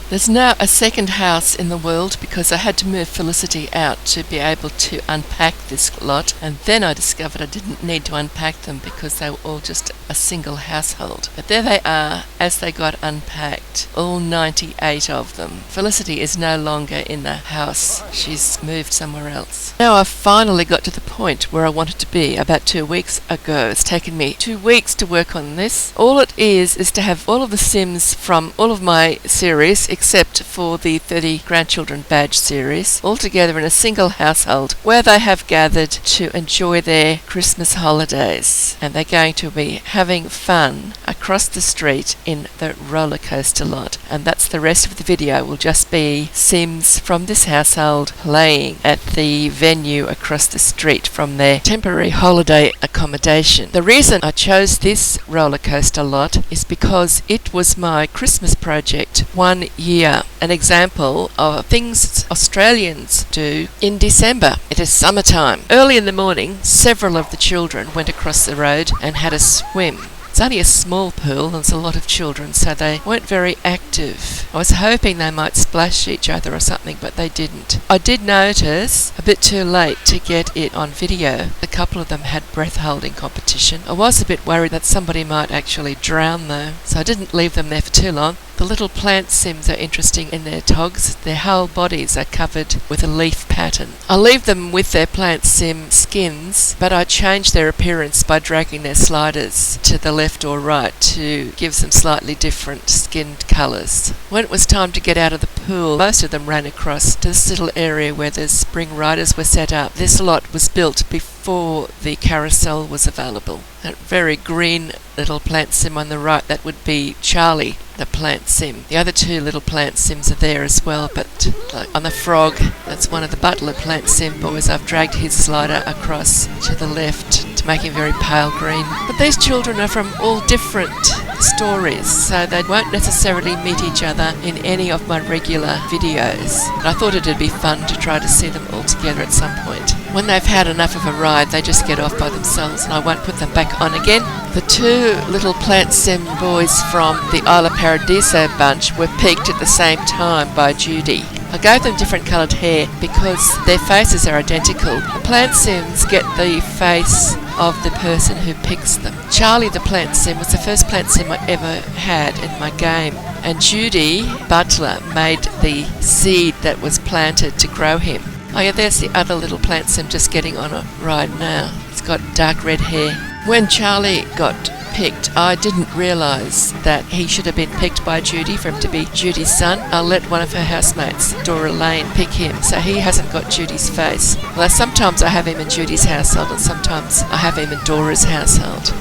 S1: There's now a second house in the world because I had to move Felicity out to be able to unpack this lot, and then I discovered I didn't need to unpack them because they were all just a single household. But there they are as they got unpacked, all 98 of them. Felicity is no longer in the house. She's moved somewhere else. Now I've finally got to the point where I wanted to be about 2 weeks ago. It's taken me 2 weeks to work on this. All it is to have all of the Sims from all of my series, except for the 30 Grandchildren Badge series, all together in a single household where they have gathered to enjoy their Christmas holidays. And they're going to be having fun across the street in the Rollercoaster Lot. And that's the rest of the video, will just be Sims from this household playing at the venue across the street from their temporary holiday accommodation. The reason I chose this Rollercoaster Lot is because it was my Christmas project 1 year, an example of things Australians do in December. It is summertime. Early in the morning, several of the children went across the road and had a swim. It's only a small pool and there's a lot of children, so they weren't very active. I was hoping they might splash each other or something, but they didn't. I did notice, a bit too late to get it on video, a couple of them had breath-holding competition. I was a bit worried that somebody might actually drown though, so I didn't leave them there for too long. The little plant Sims are interesting in their togs. Their whole bodies are covered with a leaf pattern. I leave them with their plant Sim skins, but I change their appearance by dragging their sliders to the left or right to give them slightly different skinned colours. When it was time to get out of the pool, most of them ran across to this little area where the spring riders were set up. This lot was built before the carousel was available. That very green little plant Sim on the right, that would be Charlie, the plant Sim. The other two little plant Sims are there as well, but like on the frog, that's one of the butler plant Sim boys. I've dragged his slider across to the left to make him very pale green. But these children are from all different stories, so they won't necessarily meet each other in any of my regular videos. But I thought it'd be fun to try to see them all together at some point. When they've had enough of a ride, they just get off by themselves, and I won't put them back on again. The two little plant sim boys from the Isla Paradiso bunch were picked at the same time by Judy. I gave them different coloured hair because their faces are identical. The plant sims get the face of the person who picks them. Charlie the plant sim was the first plant sim I ever had in my game, and Judy Butler made the seed that was planted to grow him. Oh yeah, there's the other little plant sim just getting on a ride now. He's got dark red hair. When Charlie got picked, I didn't realise that he should have been picked by Judy for him to be Judy's son. I'll let one of her housemates, Dora Lane, pick him, so he hasn't got Judy's face. Well, sometimes I have him in Judy's household and sometimes I have him in Dora's household.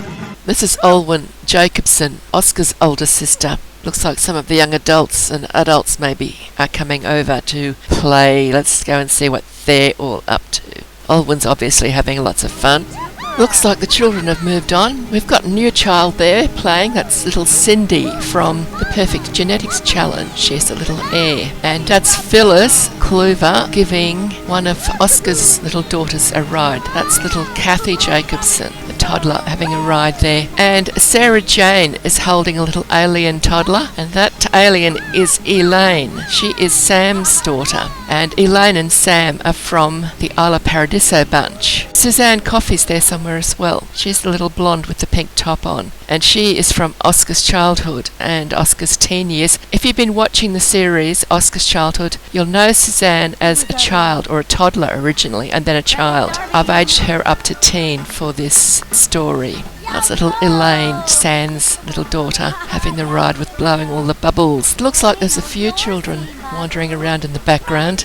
S1: This is Olwen Jacobson, Oscar's older sister. Looks like some of the young adults and adults maybe are coming over to play. Let's go and see what they're all up to. Olwen's obviously having lots of fun. Looks like the children have moved on. We've got a new child there playing. That's little Cindy from the Perfect Genetics Challenge. She's a little heir. And that's Phyllis Clover giving one of Oscar's little daughters a ride. That's little Kathy Jacobson, the toddler, having a ride there. And Sarah Jane is holding a little alien toddler. And that alien is Elaine. She is Sam's daughter. And Elaine and Sam are from the Isla Paradiso bunch. Suzanne Coffey's there somewhere as well. She's the little blonde with the pink top on. And she is from Oscar's childhood and Oscar's teen years. If you've been watching the series Oscar's childhood, you'll know Suzanne as a child or a toddler originally and then a child. I've aged her up to teen for this story. That's little Elaine, Sam's little daughter, having the ride with blowing all the bubbles. It looks like there's a few children wandering around in the background.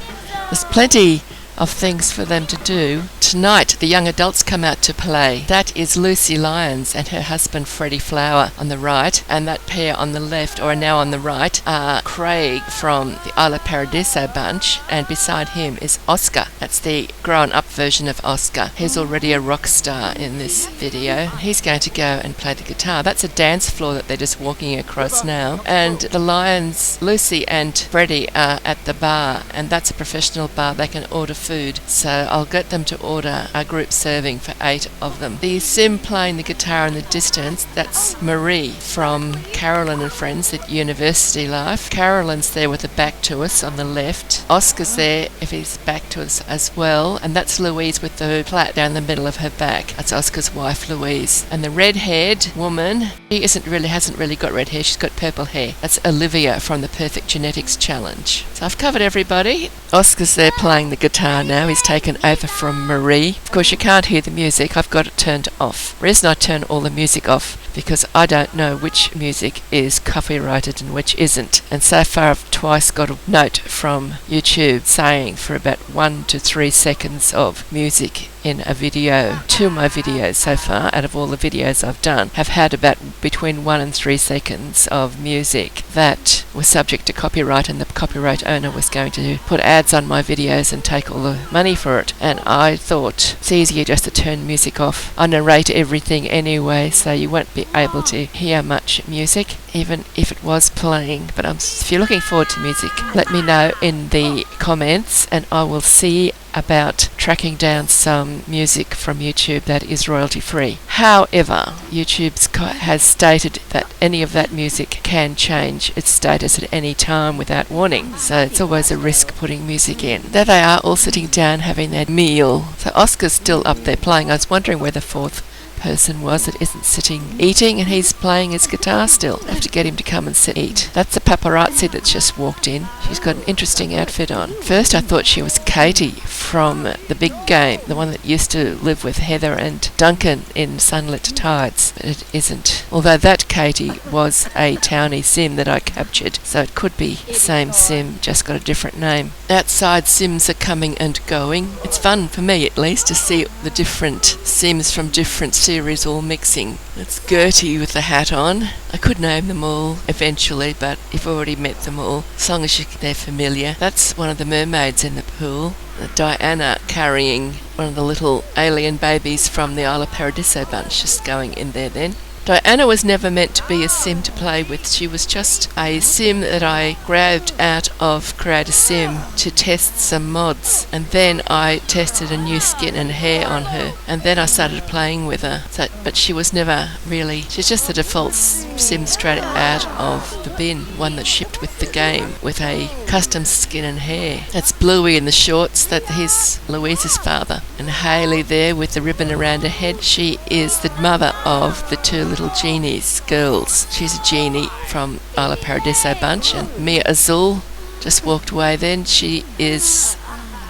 S1: There's plenty of things for them to do. Tonight the young adults come out to play. That is Lucy Lyons and her husband Freddie Flower on the right, and that pair on the left, or now on the right, are Craig from the Isla Paradiso bunch, and beside him is Oscar. That's the grown-up version of Oscar. He's already a rock star in this video. He's going to go and play the guitar. That's a dance floor that they're just walking across now, and the Lyons, Lucy and Freddie are at the bar, and that's a professional bar. They can order food, so I'll get them to order a group serving for 8 of them. The sim playing the guitar in the distance, that's Marie from Carolyn and Friends at University Life. Carolyn's there with her back to us on the left. Oscar's there if he's back to us as well, and that's Louise with the plait down the middle of her back. That's Oscar's wife, Louise. And the red-haired woman, she hasn't really got red hair, she's got purple hair. That's Olivia from the Perfect Genetics Challenge. So I've covered everybody. Oscar's there playing the guitar now. He's taken over from Marie. Of course, you can't hear the music. I've got it turned off. The reason I turn all the music off because I don't know which music is copyrighted and which isn't. And so far I've twice got a note from YouTube saying for about 1 to 3 seconds of music in a video. 2 of my videos so far, out of all the videos I've done, have had about between 1 and 3 seconds of music that was subject to copyright, and the copyright owner was going to put ads on my videos and take all the money for it. And I thought it's easier just to turn music off. I narrate everything anyway, so you won't be able to hear much music, even if it was playing. But if you're looking forward to music, let me know in the comments and I will see about tracking down some music from YouTube that is royalty free. However, YouTube has stated that any of that music can change its status at any time without warning, so it's always a risk putting music in. There they are, all sitting down having their meal. So Oscar's still up there playing. I was wondering where the fourth person was that isn't sitting eating, and he's playing his guitar still. I have to get him to come and sit eat. That's a paparazzi that's just walked in. She's got an interesting outfit on. First I thought she was Katie from The Big Game, the one that used to live with Heather and Duncan in Sunlit Tides, but it isn't. Although that Katie was a townie sim that I captured, so it could be the same sim, just got a different name. Outside sims are coming and going. It's fun, for me at least, to see the different sims from different series all mixing. It's Gertie with the hat on. I could name them all eventually, but you've already met them all, as long as they're familiar. That's one of the mermaids in the pool. Diana carrying one of the little alien babies from the Isla Paradiso bunch, just going in there then. Diana was never meant to be a sim to play with. She was just a sim that I grabbed out of Create a Sim to test some mods, and then I tested a new skin and hair on her, and then I started playing with her. But she was never really, she's just the default sim straight out of the bin, one that shipped with the game with a custom skin and hair. That's Bluey in the shorts, he's Louise's father, and Hayley there with the ribbon around her head. She is the mother of the two little genies, girls. She's a genie from Isla Paradiso bunch, and Mia Azul just walked away then. She is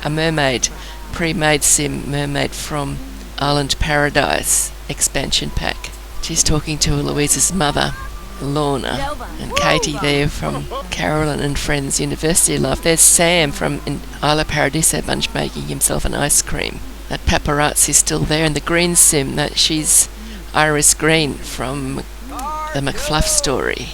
S1: a mermaid, pre-made sim mermaid from Island Paradise expansion pack. She's talking to Louise's mother, Lorna, and Katie there from Carolyn and Friends University Life. There's Sam from Isla Paradiso bunch making himself an ice cream. That paparazzi's still there, and the green sim, that she's Iris Green from the McFluff story.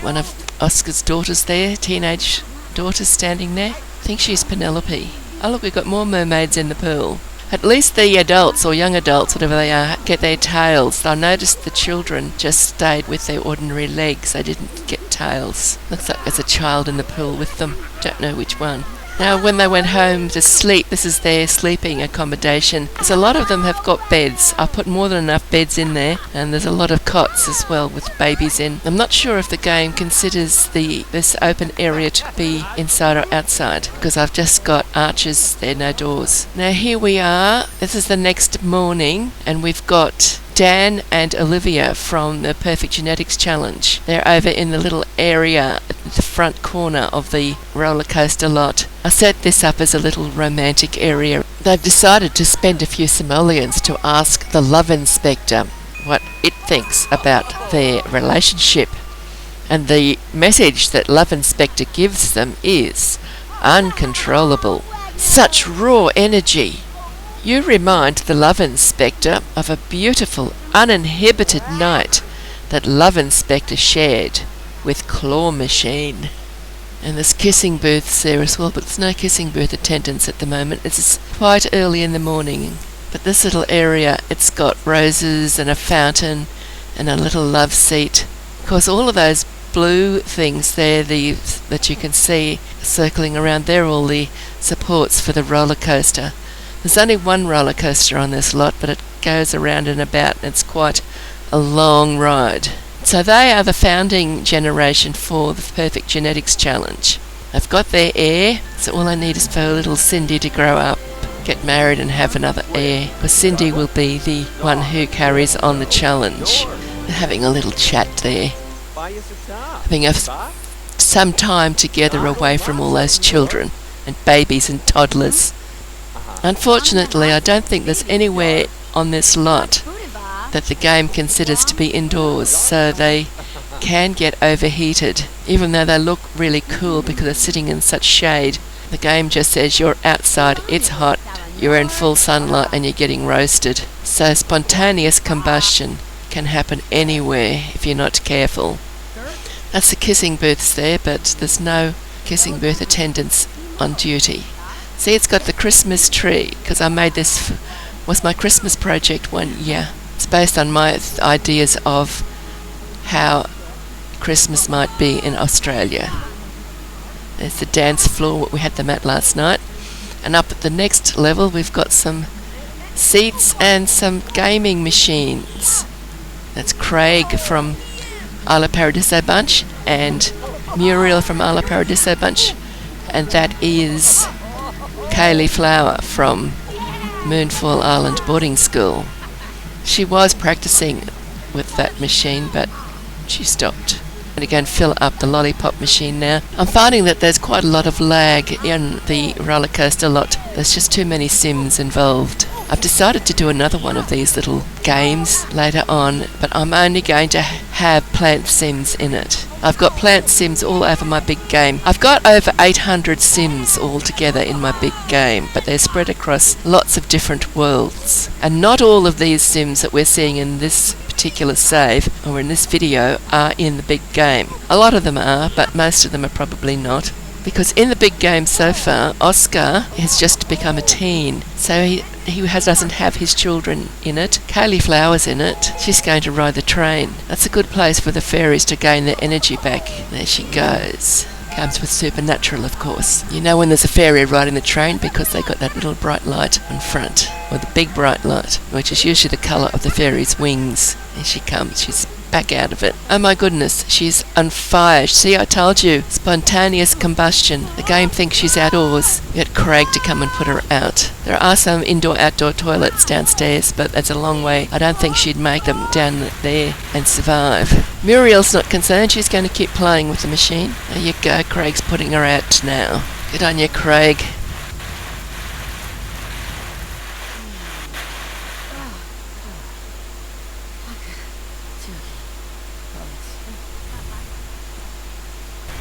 S1: One of Oscar's daughters there, teenage daughters standing there. I think she's Penelope. Oh look, we've got more mermaids in the pool. At least the adults, or young adults, whatever they are, get their tails. I noticed the children just stayed with their ordinary legs. They didn't get tails. Looks like there's a child in the pool with them. Don't know which one. Now, when they went home to sleep, this is their sleeping accommodation. There's a lot of them have got beds. I put more than enough beds in there, and there's a lot of cots as well with babies in. I'm not sure if the game considers this open area to be inside or outside, because I've just got arches there, no doors. Now here we are. This is the next morning, and we've got Dan and Olivia from the Perfect Genetics Challenge. They're over in the little area at the front corner of the Rollercoaster Lot. I set this up as a little romantic area. They've decided to spend a few simoleons to ask the love inspector what it thinks about their relationship. And the message that love inspector gives them is uncontrollable. Such raw energy. You remind the love inspector of a beautiful, uninhibited night that love inspector shared with Claw Machine. And there's kissing booths there as well, but there's no kissing booth attendance at the moment. It's quite early in the morning. But this little area, it's got roses and a fountain and a little love seat. Of course, all of those blue things there that you can see circling around, they're all the supports for the roller coaster. There's only one roller coaster on this lot, but it goes around and about, and it's quite a long ride. So they are the founding generation for the Perfect Genetics Challenge. They've got their heir, so all I need is for little Cindy to grow up, get married and have another heir, because Cindy will be the one who carries on the challenge. They're having a little chat there, having some time together away from all those children and babies and toddlers. Unfortunately, I don't think there's anywhere on this lot that the game considers to be indoors, so they can get overheated. Even though they look really cool because they're sitting in such shade, the game just says you're outside, it's hot, you're in full sunlight and you're getting roasted. So spontaneous combustion can happen anywhere if you're not careful. That's the kissing booths there, but there's no kissing booth attendants on duty. See, it's got the Christmas tree, because I made this, was my Christmas project one year. It's based on my ideas of how Christmas might be in Australia. There's the dance floor, we had them at last night. And up at the next level, we've got some seats and some gaming machines. That's Craig from Isla Paradiso bunch, and Muriel from Isla Paradiso bunch, and that is Cauliflower from Moonfall Island boarding school. She was practicing with that machine, but she stopped. I'm going to go and fill up the lollipop machine now. I'm finding that there's quite a lot of lag in the roller coaster lot. There's just too many sims involved. I've decided to do another one of these little games later on, but I'm only going to have plant sims in it. I've got plant sims all over my big game. I've got over 800 sims altogether in my big game, but they're spread across lots of different worlds. And not all of these sims that we're seeing in this particular save, or in this video, are in the big game. A lot of them are, but most of them are probably not. because in the big game so far, Oscar has just become a teen, so doesn't have his children in it. Cauliflower's in it. She's going to ride the train. That's a good place for the fairies to gain their energy back. There she goes. Comes with supernatural, of course. You know when there's a fairy riding the train because they got that little bright light in front, or the big bright light, which is usually the colour of the fairy's wings. Here she comes. She's back out of it. Oh my goodness, she's on fire. See, I told you, spontaneous combustion. The game thinks she's outdoors. Get Craig to come and put her out. There are some indoor-outdoor toilets downstairs, but that's a long way. I don't think she'd make them down there and survive. Muriel's not concerned. She's going to keep playing with the machine. There you go. Craig's putting her out now. Good on you, Craig.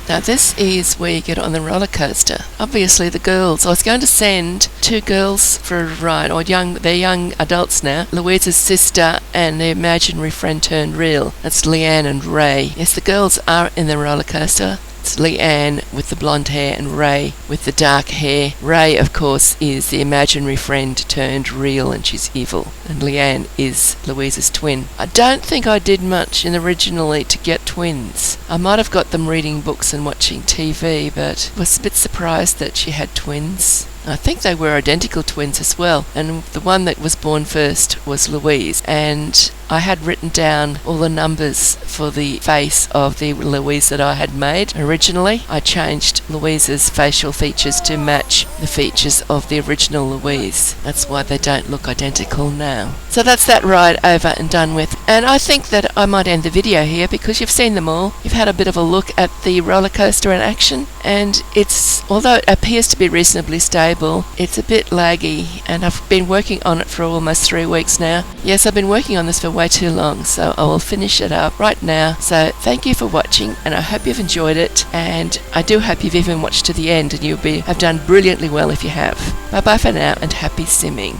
S1: Now this is where you get on the roller coaster. Obviously the girls. I was going to send 2 girls for a ride, or they're young adults now. Louise's sister and their imaginary friend turned real. That's Leanne and Ray. Yes, the girls are in the roller coaster. It's Leanne with the blonde hair and Ray with the dark hair. Ray, of course, is the imaginary friend turned real, and she's evil. And Leanne is Louise's twin. I don't think I did much originally to get twins. I might have got them reading books and watching TV, but was a bit surprised that she had twins. I think they were identical twins as well, and the one that was born first was Louise, and I had written down all the numbers for the face of the Louise that I had made originally. I changed Louise's facial features to match the features of the original Louise. That's why they don't look identical now. So that's that ride over and done with, and I think that I might end the video here because you've seen them all. You've had a bit of a look at the roller coaster in action, and although it appears to be reasonably stable, it's a bit laggy, and I've been working on it for almost 3 weeks now. Yes, I've been working on this for way too long, so I will finish it up right now. So thank you for watching, and I hope you've enjoyed it, and I do hope you've even watched to the end, and have done brilliantly well if you have. Bye bye for now, and happy simming.